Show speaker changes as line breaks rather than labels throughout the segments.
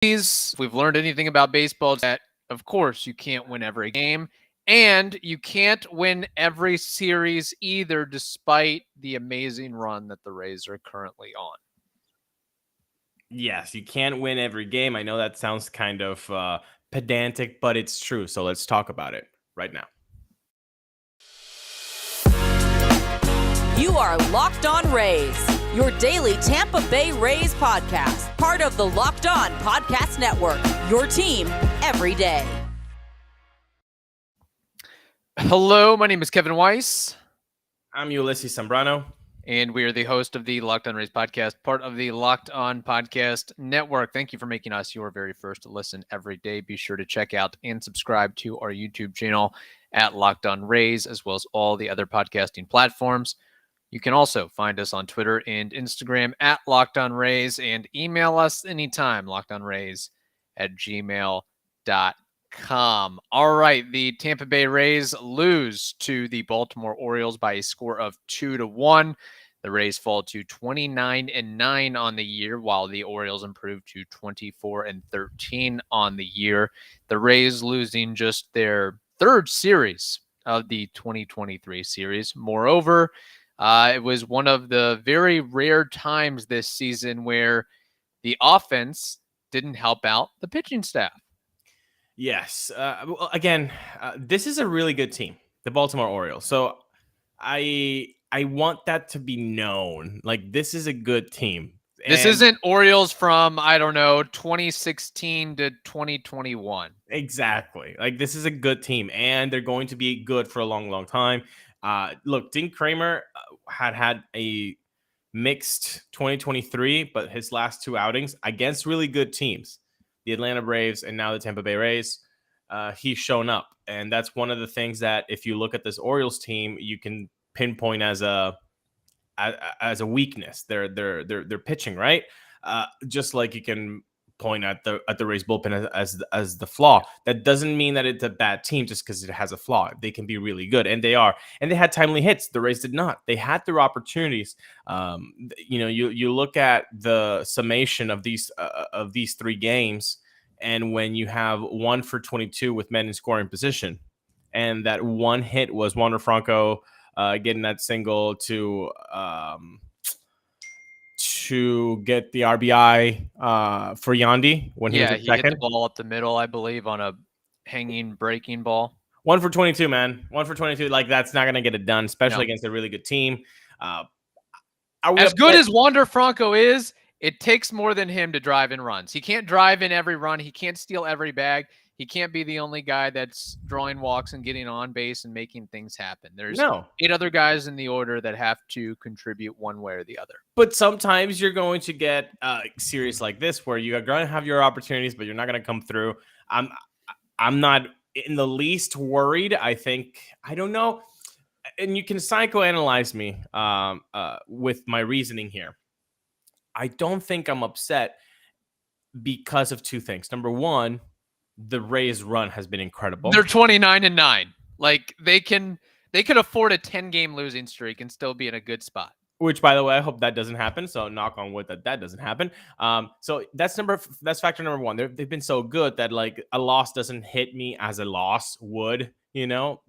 If we've learned anything about baseball, it's that, of course, you can't win every game, and you can't win every series either, despite the amazing run that the Rays are currently on.
Yes, you can't win every game. I know that sounds kind of pedantic, but it's true. So let's talk about it right now.
You are Locked On Rays, your daily Tampa Bay Rays podcast, part of the Locked On Podcast Network, your team every day.
Hello, my name is Kevin Weiss.
I'm Ulises Sambrano.
And we are the host of the Locked On Rays podcast, part of the Locked On Podcast Network. Thank you for making us your very first listen every day. Be sure to check out and subscribe to our YouTube channel at Locked On Rays, as well as all the other podcasting platforms. You can also find us on Twitter and Instagram at Locked On Rays, and email us anytime, lockedonrays@gmail.com. All right, the Tampa Bay Rays lose to the Baltimore Orioles by a score of 2-1. The Rays fall to 29-9 on the year, while the Orioles improve to 24-13 on the year. The Rays losing just their third series of the 2023 series. Moreover, it was one of the very rare times this season where the offense didn't help out the pitching staff.
Yes. Again, this is a really good team, the Baltimore Orioles. So I want that to be known. Like, this is a good team.
This isn't Orioles from, 2016 to 2021.
Exactly. Like, this is a good team, and they're going to be good for a long, long time. Look, Dean Kramer had a mixed 2023, but his last two outings against really good teams, the Atlanta Braves and now the Tampa Bay Rays, he's shown up. And that's one of the things that, if you look at this Orioles team, you can pinpoint as a weakness. They're pitching, right? Just like you can point at the Rays bullpen as the flaw. That doesn't mean that it's a bad team just because it has a flaw. They can be really good, and they are. And they had timely hits. The Rays did not. They had their opportunities. You look at the summation of these three games, and when you have 1 for 22 with men in scoring position, and that one hit was Wander Franco getting that single to get the RBI for Yandy when he was at second.
Hit the ball up the middle, I believe, on a hanging breaking ball.
1 for 22, man. 1 for 22. Like, that's not going to get it done, especially against a really good team.
As good as Wander Franco is, it takes more than him to drive in runs. He can't drive in every run. He can't steal every bag. He can't be the only guy that's drawing walks and getting on base and making things happen. There's 8 other guys in the order that have to contribute one way or the other.
But sometimes you're going to get a series like this where you're going to have your opportunities, but you're not going to come through. I'm not in the least worried. I don't know. And you can psychoanalyze me with my reasoning here. I don't think I'm upset because of two things. Number one, the Rays run has been incredible.
They're 29-9. Like, they could afford a 10-game losing streak and still be in a good spot.
Which, by the way, I hope that doesn't happen. So knock on wood that doesn't happen. So that's factor number one. They've been so good that, like, a loss doesn't hit me as a loss would,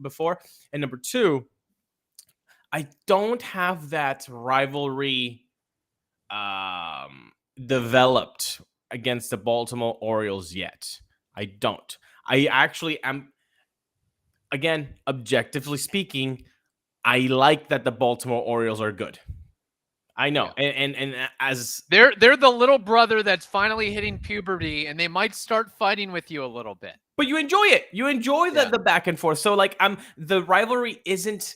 before. And number two, I don't have that rivalry developed against the Baltimore Orioles yet. I don't. I actually am, again, objectively speaking, I like that the Baltimore Orioles are good. I know. Yeah. And as
they're the little brother that's finally hitting puberty, and they might start fighting with you a little bit.
But you enjoy it. You enjoy the back and forth. So, like, the rivalry isn't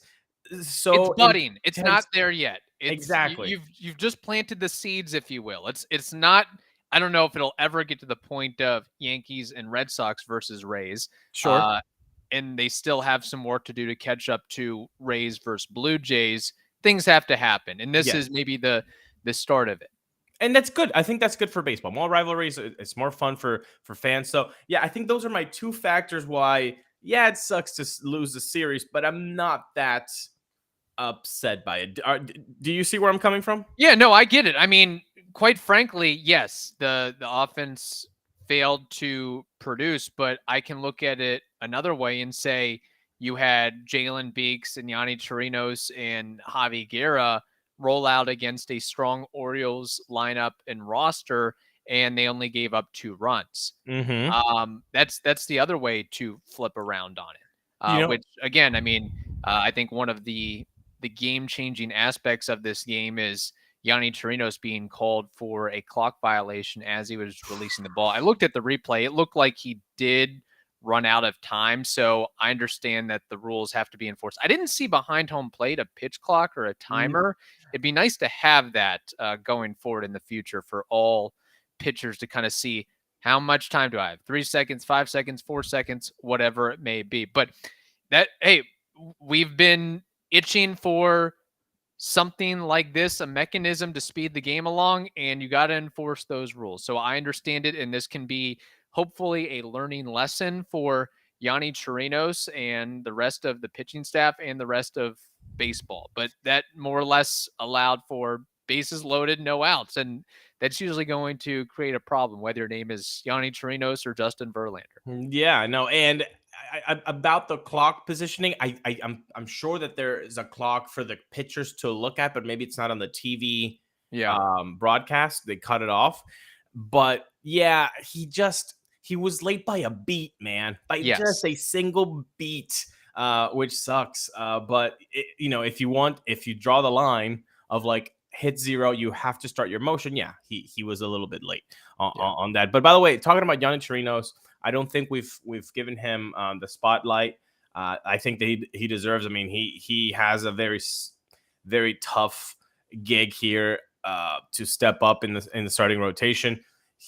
so
it's budding. It's not there yet.
Exactly.
You've just planted the seeds, if you will. It's not. I don't know if it'll ever get to the point of Yankees and Red Sox versus Rays.
Sure.
And they still have some work to do to catch up to Rays versus Blue Jays. Things have to happen. And this is maybe the start of it.
And that's good. I think that's good for baseball. More rivalries. It's more fun for fans. So, yeah, I think those are my two factors why, it sucks to lose the series, but I'm not that upset by it. Do you see where I'm coming from?
Yeah, no, I get it. I mean, quite frankly, yes, the offense failed to produce, but I can look at it another way and say you had Jalen Beeks and Yanni Chirinos and Javi Guerra roll out against a strong Orioles lineup and roster, and they only gave up 2 runs. That's the other way to flip around on it. Which again, I mean, I think one of the game-changing aspects of this game is Yanni Chirinos being called for a clock violation as he was releasing the ball. I looked at the replay. It looked like he did run out of time. So I understand that the rules have to be enforced. I didn't see behind home plate a pitch clock or a timer. It'd be nice to have that going forward in the future for all pitchers to kind of see how much time do I have? 3 seconds, 5 seconds, 4 seconds, whatever it may be. But hey, we've been itching for something like this, a mechanism to speed the game along, and you got to enforce those rules. So I understand it, and this can be hopefully a learning lesson for Yanni Chirinos and the rest of the pitching staff and the rest of baseball. But that more or less allowed for bases loaded, no outs, and that's usually going to create a problem, whether your name is Yanni Chirinos or Justin Verlander.
Yeah, no, and about the clock positioning, I'm sure that there is a clock for the pitchers to look at, but maybe it's not on the TV broadcast. They cut it off. But yeah, he was late by a beat, man, by just a single beat, which sucks. But if you draw the line of like hit 0, you have to start your motion. Yeah, he was a little bit late on that. But by the way, talking about Yanni Chirinos, I don't think we've given him the spotlight. I think that he deserves. I mean, he has a very, very tough gig here to step up in the starting rotation.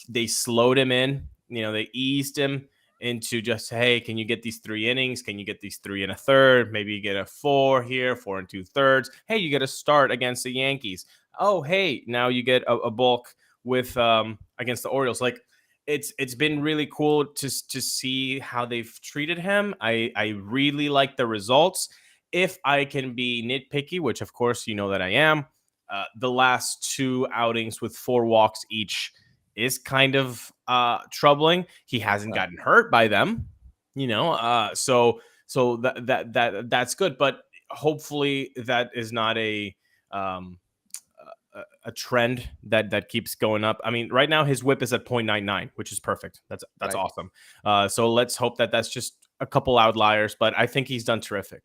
They slowed him in. They eased him into just, hey, can you get these 3 innings? Can you get these 3 1/3? Maybe you get a 4 here, 4 2/3. Hey, you get a start against the Yankees. Oh, hey, now you get a bulk with against the Orioles. Like, it's been really cool to see how they've treated him. I really like the results. If I can be nitpicky, which of course you know that I am, the last 2 outings with 4 walks each is kind of troubling. He hasn't gotten hurt by them, so that's good. But hopefully that is not a trend that keeps going up. I mean, right now his whip is at 0.99, which is perfect. That's right. Awesome. So let's hope that that's just a couple outliers, but I think he's done terrific.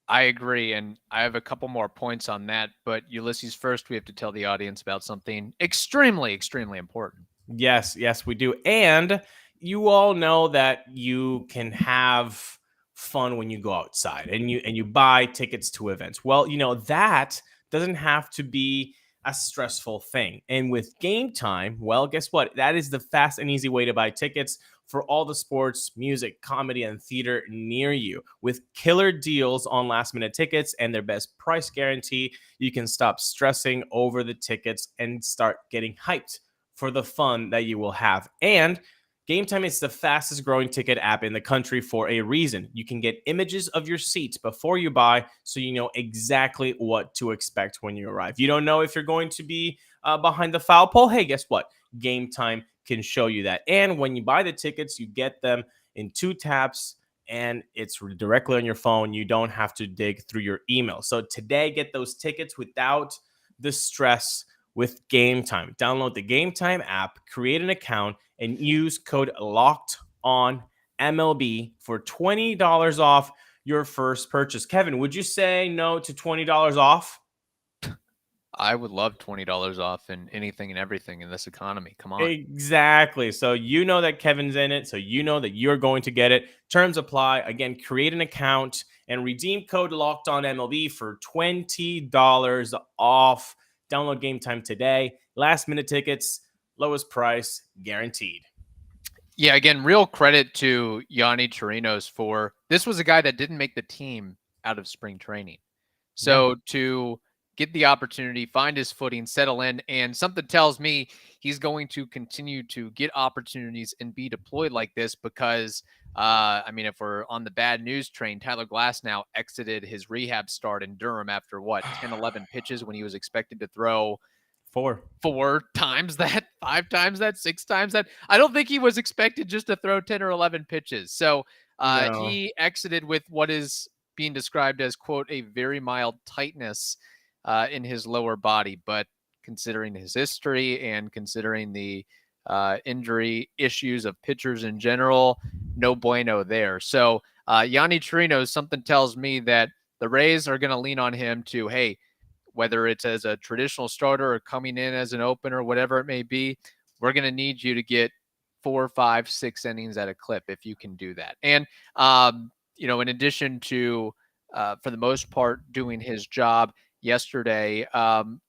I agree, and I have a couple more points on that, but Ulises, first we have to tell the audience about something extremely, extremely important.
Yes, we do. And you all know that you can have fun when you go outside and you buy tickets to events. Well, that doesn't have to be a stressful thing. And with Game Time, well, guess what? That is the fast and easy way to buy tickets for all the sports, music, comedy, and theater near you. With killer deals on last-minute tickets and their best price guarantee, you can stop stressing over the tickets and start getting hyped for the fun that you will have. And Game Time is the fastest growing ticket app in the country for a reason. You can get images of your seats before you buy, so you know exactly what to expect when you arrive. You don't know if you're going to be behind the foul pole? Hey, guess what? Game Time can show you that. And when you buy the tickets, you get them in 2 taps, and it's directly on your phone. You don't have to dig through your email. So today, get those tickets without the stress with Game Time. Download the Game Time app, create an account, and use code LOCKEDONMLB for $20 off your first purchase. Kevin, would you say no to $20 off?
I would love $20 off in anything and everything in this economy. Come on.
Exactly. So you know that Kevin's in it, so you know that you're going to get it. Terms apply. Again, create an account and redeem code LOCKEDONMLB for $20 off. Download Game Time today. Last minute tickets, lowest price guaranteed.
Yeah, again, real credit to Yanni Chirinos for this was a guy that didn't make the team out of spring training. So to get the opportunity, find his footing, settle in, and something tells me he's going to continue to get opportunities and be deployed like this because, if we're on the bad news train, Tyler Glasnow exited his rehab start in Durham after 10, 11 pitches when he was expected to throw 4 times that, 5 times that, 6 times that. I don't think he was expected just to throw 10 or 11 pitches. So
No.
he exited with what is being described as, quote, a very mild tightness in his lower body. But considering his history and considering the injury issues of pitchers in general, no bueno there. So Yanni Torino, something tells me that the Rays are going to lean on him to, hey, whether it's as a traditional starter or coming in as an opener, whatever it may be, we're going to need you to get 4, 5, 6 innings at a clip if you can do that. And, in addition to, for the most part, doing his job yesterday,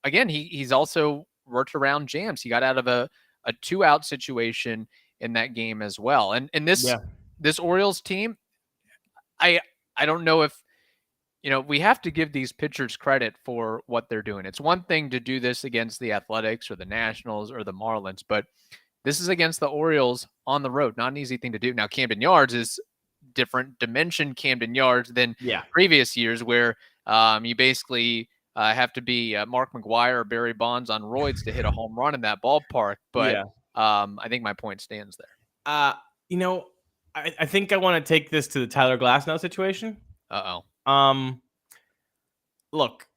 again, he's also worked around jams. He got out of a 2-out situation in that game as well. And this Orioles team, I don't know if, we have to give these pitchers credit for what they're doing. It's one thing to do this against the Athletics or the Nationals or the Marlins, but this is against the Orioles on the road. Not an easy thing to do. Now, Camden Yards is different dimension Camden Yards than previous years where you basically have to be Mark McGwire or Barry Bonds on roids to hit a home run in that ballpark. But I think my point stands there.
I think I want to take this to the Tyler Glasnow situation. Look,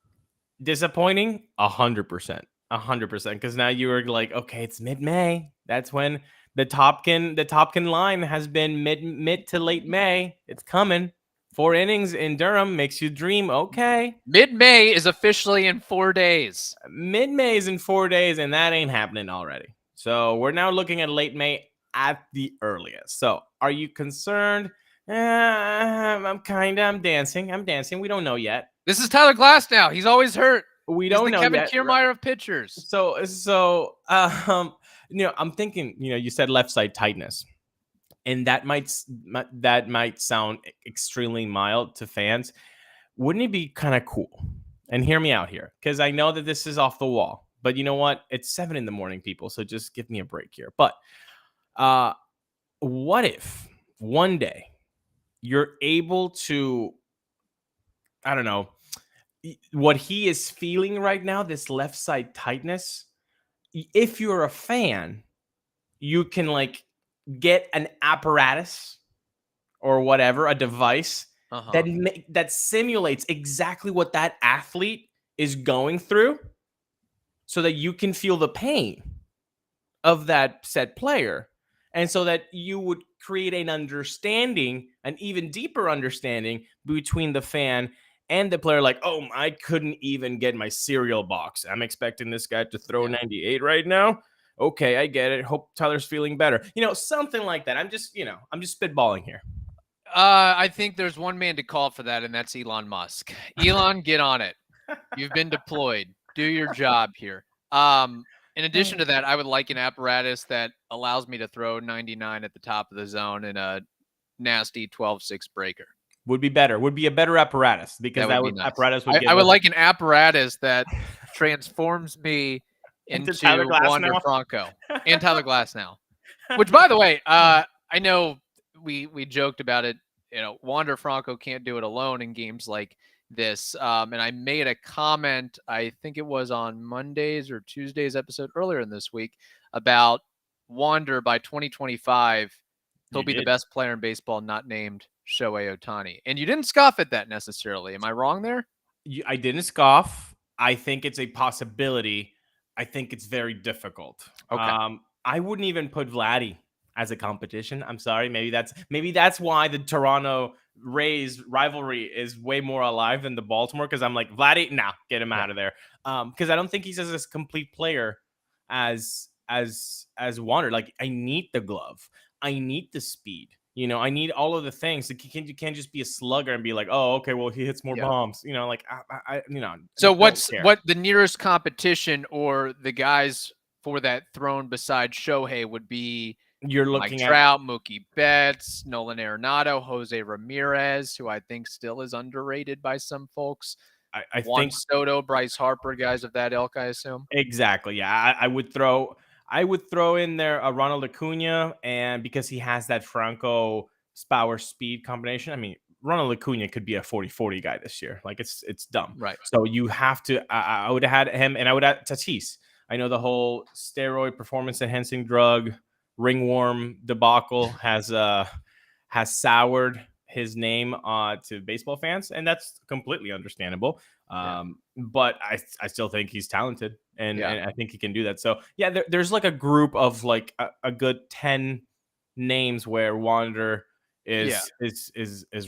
disappointing 100%, 100%. Because now you were like, okay, it's mid-May. That's when the Topkin line has been mid to late May. It's coming. 4 innings in Durham makes you dream. Okay,
mid-May is officially in 4 days.
Mid-May is in 4 days, and that ain't happening already. So we're now looking at late May at the earliest. So are you concerned? I'm dancing. We don't know yet.
This is Tyler Glasnow. He's always hurt.
We don't know
Kevin
yet.
Kiermaier of pitchers.
So I'm thinking, you said left side tightness, and that might sound extremely mild to fans. Wouldn't it be kind of cool? And hear me out here, because I know that this is off the wall, but you know what? It's 7 a.m, people. So just give me a break here. But what if one day you're able to, I don't know, what he is feeling right now, this left side tightness, if you're a fan, you can get an apparatus or whatever, a device that simulates exactly what that athlete is going through so that you can feel the pain of that said player. And so that you would create an understanding, an even deeper understanding between the fan and the player. Like, oh, I couldn't even get my cereal box. I'm expecting this guy to throw 98 right now. Okay, I get it. Hope Tyler's feeling better. Something like that. I'm just spitballing here.
I think there's one man to call for that, and that's Elon Musk. Elon, get on it. You've been deployed. Do your job here. In addition to that, I would like an apparatus that allows me to throw 99 at the top of the zone in a nasty 12-6 breaker.
Would be better. Would be a better apparatus, because that would nice. Apparatus would.
I would like an apparatus that transforms me into Wander Franco and Tyler Glasnow. Which, by the way, I know we joked about it. Wander Franco can't do it alone in games like this. And I made a comment, I think it was on Monday's or Tuesday's episode earlier in this week, about Wander by 2025. He'll be the best player in baseball not named Shohei Ohtani. And you didn't scoff at that necessarily. Am I wrong there?
I didn't scoff. I think it's a possibility. I think it's very difficult. Okay. I wouldn't even put Vladdy as a competition. I'm sorry. Maybe that's why the Toronto Rays rivalry is way more alive than the Baltimore, because I'm like, Vladdy, get him out of there. Because I don't think he's as complete player as Wander. Like, I need the glove. I need the speed. I need all of the things. You can't just be a slugger and be like, oh, okay, well, he hits more bombs.
So what the nearest competition or the guys for that throne besides Shohei would be?
You're looking
at Trout, Mookie Betts, Nolan Arenado, Jose Ramirez, who I think still is underrated by some folks.
I think
Soto, Bryce Harper, guys of that ilk, I assume.
Exactly. Yeah, I would throw in there a Ronald Acuna, and because he has that Franco power speed combination. I mean, Ronald Acuna could be a 40-40 guy this year. Like, it's dumb.
Right.
So you have to. I would have had him, and I would have Tatis. I know the whole steroid performance enhancing drug ringworm debacle has soured his name to baseball fans, and that's completely understandable. But I still think he's talented, and I think he can do that. So yeah, there's like a group of like a good 10 names where Wander is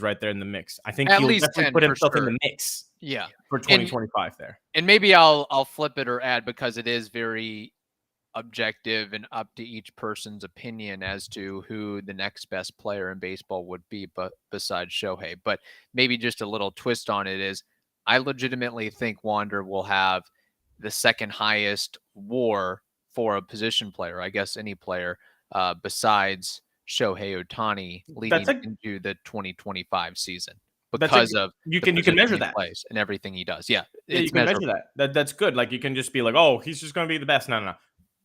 right there in the mix. I think
At
he'll
least
definitely
10
put
for
himself in
sure.
the mix.
Yeah.
For 2025 there.
And maybe I'll flip it or add, because it is very objective and up to each person's opinion as to who the next best player in baseball would be, but besides Shohei. But maybe just a little twist on it is, I legitimately think Wander will have the second highest WAR for a position player, I guess any player, besides Shohei Ohtani leading into the 2025 season, because of
you can measure that
plays and everything he does. Yeah,
you can measure that. That's good. Like, you can just be like, oh, he's just going to be the best. No.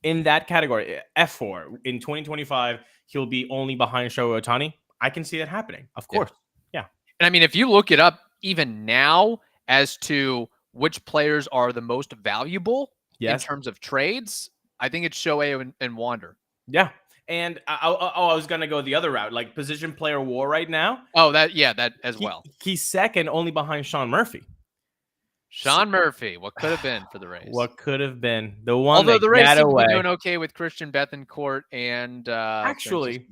In that category, F4 in 2025, he'll be only behind Shohei Ohtani. I can see that happening. Of course. Yeah.
And I mean, if you look it up even now as to which players are the most valuable in terms of trades, I think it's Shohei and Wander.
Yeah. And I was going to go the other route, like position player WAR right now.
Oh, that as well.
He's second only behind Sean Murphy.
Sean Murphy, what could have been for the Rays?
What could have been the one?
Although the Rays seem to
away.
be doing okay with Christian Bethancourt and
actually,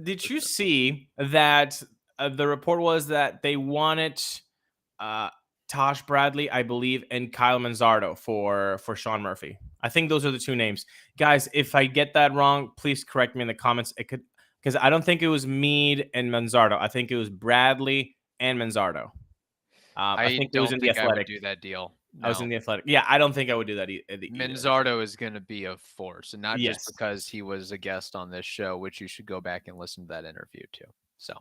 did you see that the report was that they wanted Tosh Bradley, I believe, and Kyle Manzardo for Sean Murphy? I think those are the two names, guys. If I get that wrong, please correct me in the comments. It could, because I don't think it was Meade and Manzardo. I think it was Bradley and Manzardo. I think it was in the Athletic.
I would do that deal. No.
I was in the Athletic. Yeah, I don't think I would do that either.
Manzardo is going to be a force, and not just because he was a guest on this show, which you should go back and listen to that interview too. So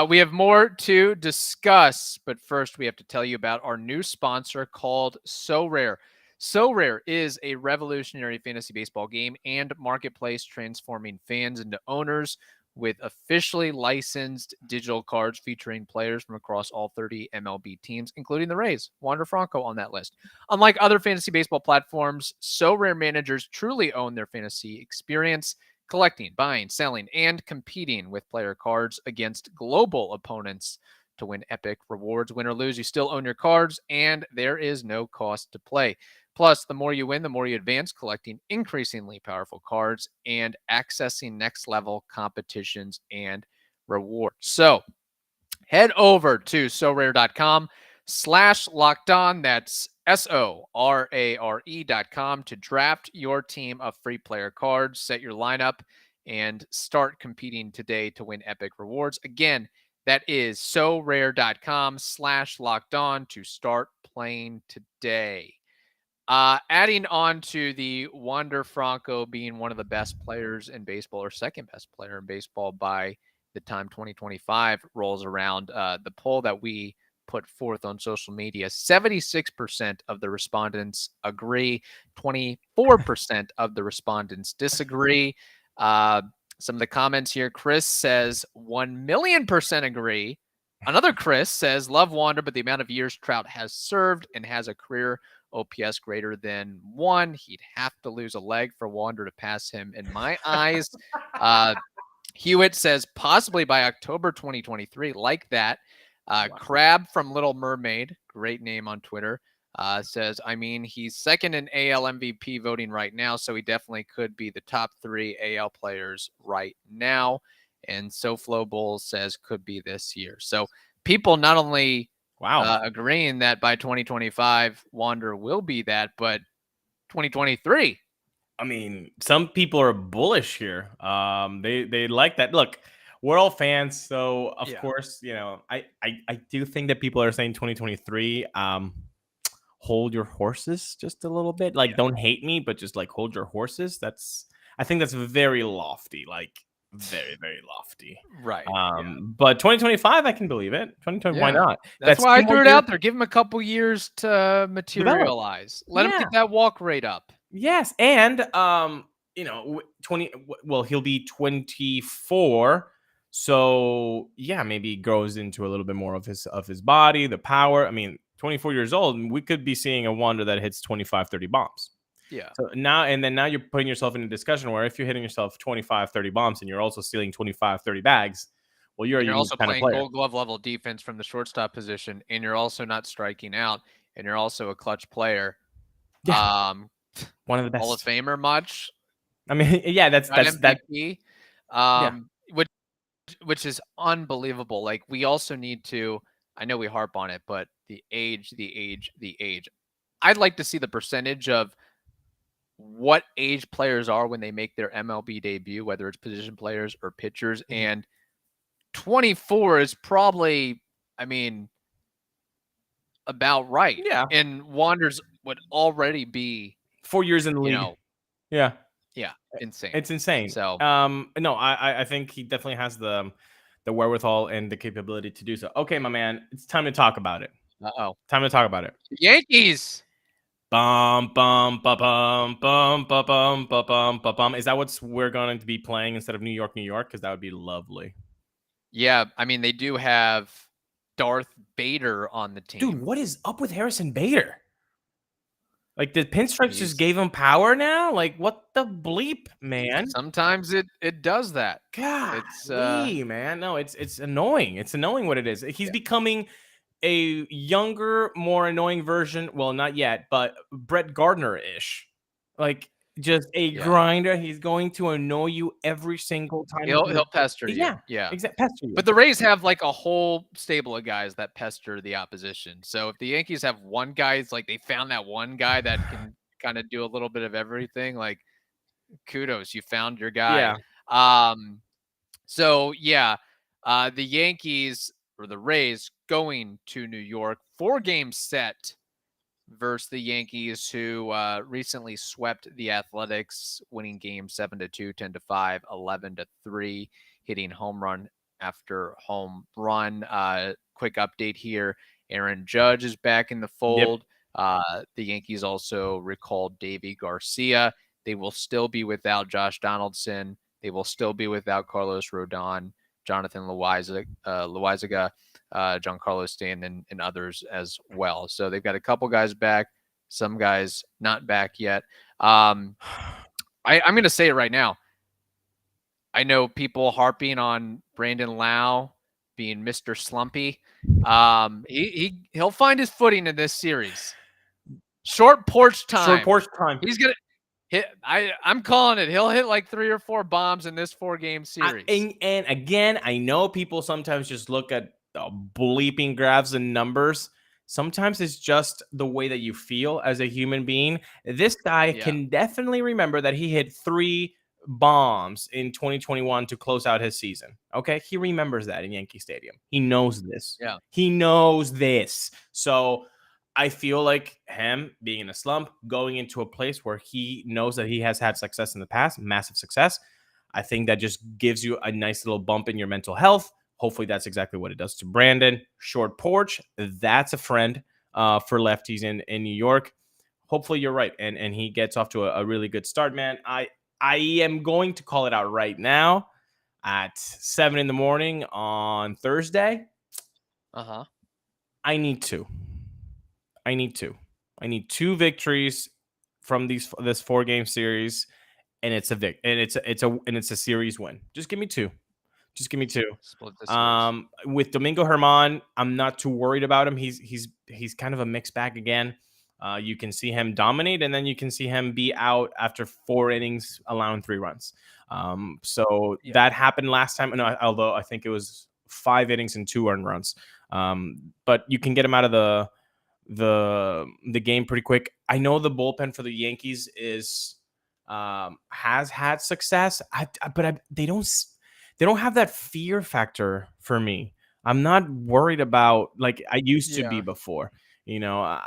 we have more to discuss, but first we have to tell you about our new sponsor called So Rare. So Rare is a revolutionary fantasy baseball game and marketplace transforming fans into owners, with officially licensed digital cards featuring players from across all 30 MLB teams, including the Rays. Wander Franco on that list. Unlike other fantasy baseball platforms, So Rare managers truly own their fantasy experience, collecting, buying, selling, and competing with player cards against global opponents to win epic rewards. Win or lose, you still own your cards, and there is no cost to play. Plus, the more you win, the more you advance, collecting increasingly powerful cards and accessing next-level competitions and rewards. So, head over to sorare.com/lockedon. That's SORARE.com to draft your team of free player cards, set your lineup, and start competing today to win epic rewards. Again, that is sorare.com/lockedon to start playing today. Adding on to the Wander Franco being one of the best players in baseball, or second best player in baseball by the time 2025 rolls around, the poll that we put forth on social media, 76% of the respondents agree, 24% of the respondents disagree. Some of the comments here, Chris says 1,000,000% agree. Another Chris says, love Wander, but the amount of years Trout has served and has a career OPS greater than 1, he'd have to lose a leg for Wander to pass him in my eyes. Hewitt says possibly by October 2023, like that. Wow. Crab from Little Mermaid, great name on Twitter, says, I mean, he's second in AL MVP voting right now, so he definitely could be the top 3 AL players right now. And SoFlo Bulls says could be this year. So people not only agreeing that by 2025 Wander will be that, but 2023.
I mean, some people are bullish here. They like that. Look, we're all fans, so of course, you know, I do think that people are saying 2023. Hold your horses just a little bit. Like, don't hate me, but just like hold your horses. I think that's very lofty. Like, very, very lofty.
Right.
But 2025, I can believe it. 2020, why not?
That's why I threw it out there. Give him a couple years to materialize. Let him get that walk rate up.
Yes. And, you know, he'll be 24. So yeah, maybe he grows into a little bit more of his body, the power. I mean, 24 years old, we could be seeing a Wander that hits 25, 30 bombs.
Yeah.
So now you're putting yourself in a discussion where if you're hitting yourself 25, 30 bombs and you're also stealing 25, 30 bags, well, you're
And
a
you're
unique
also
kind of
playing
player.
Gold Glove level defense from the shortstop position, and you're also not striking out, and you're also a clutch player.
Yeah. One of the
Hall of
best.
Famer much?
I mean, yeah,
Not
that.
MVP.
Yeah.
Which is unbelievable. Like, we also need to, I know we harp on it, but the age. I'd like to see the percentage of what age players are when they make their MLB debut, whether it's position players or pitchers. And 24 is probably, I mean, about right.
Yeah.
And Wander's would already be,
4 years in the league. Yeah.
insane.
It's insane.
So,
no, I think he definitely has the wherewithal and the capability to do so. Okay, my man, it's time to talk about it. Time to talk about it.
Yankees.
Bum bum ba bum bum ba bum ba bum ba bum. Is that what we're going to be playing instead of New York, New York? Because that would be lovely.
Yeah, I mean, they do have Darth Bader on the team.
Dude, what is up with Harrison Bader? Like, the pinstripes just gave him power now? Like, what the bleep, man?
Sometimes it does that.
God,
It's
man. No, it's annoying. It's annoying what it is. He's becoming a younger, more annoying version. Well, not yet, but Brett Gardner-ish. Like, just a grinder. He's going to annoy you every single time.
He'll pester you.
Yeah. Exactly. Pester you.
But the Rays have like a whole stable of guys that pester the opposition. So if the Yankees have one guy, it's like they found that one guy that can kind of do a little bit of everything. Like, kudos, you found your guy.
Yeah.
The Yankees or the Rays going to New York, 4-game set versus the Yankees, who recently swept the Athletics, winning game 7-2, 10-5, 11-3, hitting home run after home run. Quick update here. Aaron Judge is back in the fold. The Yankees also recalled Davy Garcia. They will still be without Josh Donaldson. They will still be without Carlos Rodon, Jonathan Loaizaga, Giancarlo Stanton, and others as well. So they've got a couple guys back, some guys not back yet. I'm going to say it right now. I know people harping on Brandon Lau being Mr. Slumpy. He'll find his footing in this series. Short porch time. He's going to hit. I'm calling it. He'll hit like 3 or 4 bombs in this 4-game series.
And again, I know people sometimes just look at bleeping graphs and numbers. Sometimes it's just the way that you feel as a human being. This guy can definitely remember that he hit 3 bombs in 2021 to close out his season. Okay, he remembers that in Yankee Stadium. He knows this.
Yeah,
he knows this. So I feel like him being in a slump, going into a place where he knows that he has had success in the past, massive success, I think that just gives you a nice little bump in your mental health. Hopefully that's exactly what it does to Brandon. Short porch, that's a friend for lefties in New York. Hopefully you're right, and he gets off to a really good start, man. I am going to call it out right now at 7 a.m. on Thursday. I need 2. I need 2 victories from this 4-game series, and it's a series win. Just give me 2.
Split the series.
With Domingo German, I'm not too worried about him. He's kind of a mixed bag again. You can see him dominate, and then you can see him be out after 4 innings, allowing 3 runs. That happened last time, and although I think it was 5 innings and 2 earned runs. But you can get him out of the game pretty quick. I know the bullpen for the Yankees has had success, but they don't have that fear factor for me. I'm not worried about like I used to be before. You know,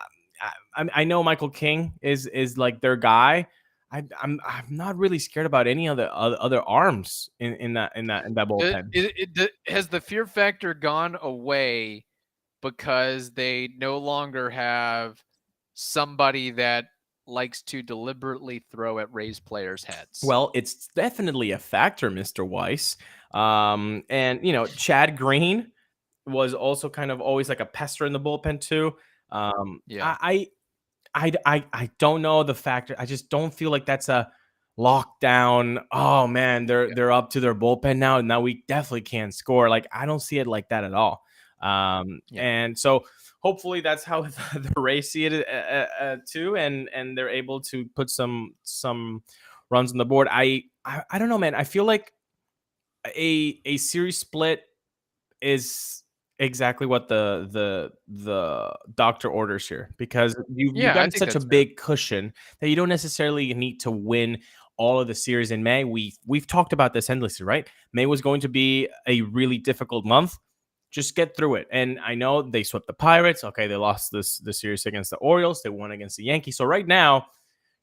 I know Michael King is like their guy. I'm not really scared about any other arms in that bullpen.
Has the fear factor gone away because they no longer have somebody that likes to deliberately throw at Rays players' heads?
Well, it's definitely a factor, Mr. Weiss. And you know, Chad Green was also kind of always like a pester in the bullpen too. I don't know the factor. I just don't feel like that's a lockdown. Oh man, they're up to their bullpen now, and now we definitely can't score. Like I don't see it like that at all. And so hopefully that's how the Rays see it too, and they're able to put some runs on the board. I don't know, man. I feel like a series split is exactly what the doctor orders here, because you've
I
gotten
think
such a
that's fair.
big cushion that you don't necessarily need to win all of the series in May. We've talked about this endlessly, right? May was going to be a really difficult month. Just get through it. And I know they swept the Pirates. Okay, they lost the series against the Orioles. They won against the Yankees. So right now,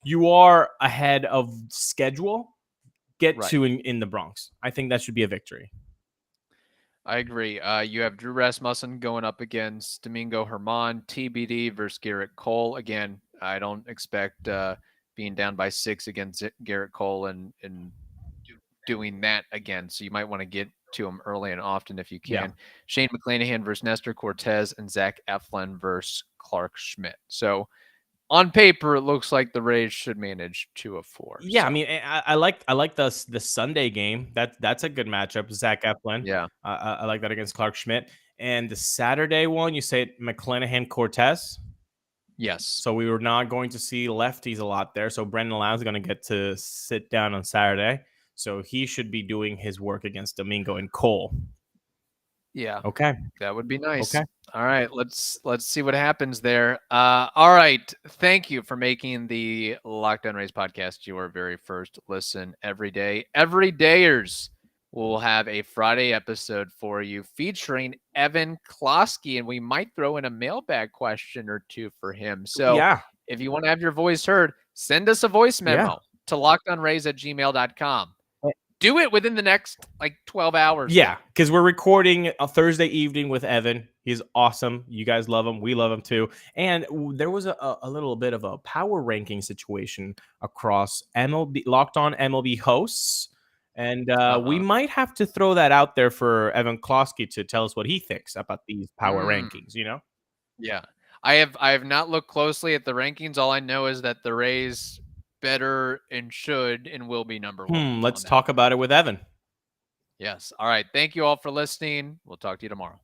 you are ahead of schedule. Get
Right.
to in the Bronx. I think that should be a victory.
I agree. You have Drew Rasmussen going up against Domingo German, TBD versus Garrett Cole. Again, I don't expect being down by 6 against Garrett Cole and doing that again. So you might want to get to him early and often if you can.
Yeah.
Shane McClanahan versus Nestor Cortez and Zach Eflin versus Clark Schmidt. So on paper, it looks like the Rays should manage 2 of 4.
Yeah,
so.
I mean, I like the Sunday game. That's a good matchup. Zach Eflin.
Yeah.
I like that against Clark Schmidt. And the Saturday one, you say McClanahan Cortez.
Yes.
So we were not going to see lefties a lot there. So Brendan Lowndes is going to get to sit down on Saturday. So he should be doing his work against Domingo and Cole.
Yeah.
Okay.
That would be nice.
Okay.
All right. Let's see what happens there. All right. Thank you for making the Locked On Rays podcast your very first listen every day. Every dayers will have a Friday episode for you featuring Evan Klosky, and we might throw in a mailbag question or two for him. So
Yeah.
if you want to have your voice heard, send us a voice memo to lockedonrays@gmail.com. Do it within the next 12 hours.
Yeah, because we're recording a Thursday evening with Evan. He's awesome. You guys love him. We love him too. And there was a little bit of a power ranking situation across MLB Locked On MLB hosts. And we might have to throw that out there for Evan Klosky to tell us what he thinks about these power rankings,
Yeah. I have not looked closely at the rankings. All I know is that the Rays better and should and will be number 1.
Let's talk about it with Evan.
Yes. All right. Thank you all for listening. We'll talk to you tomorrow.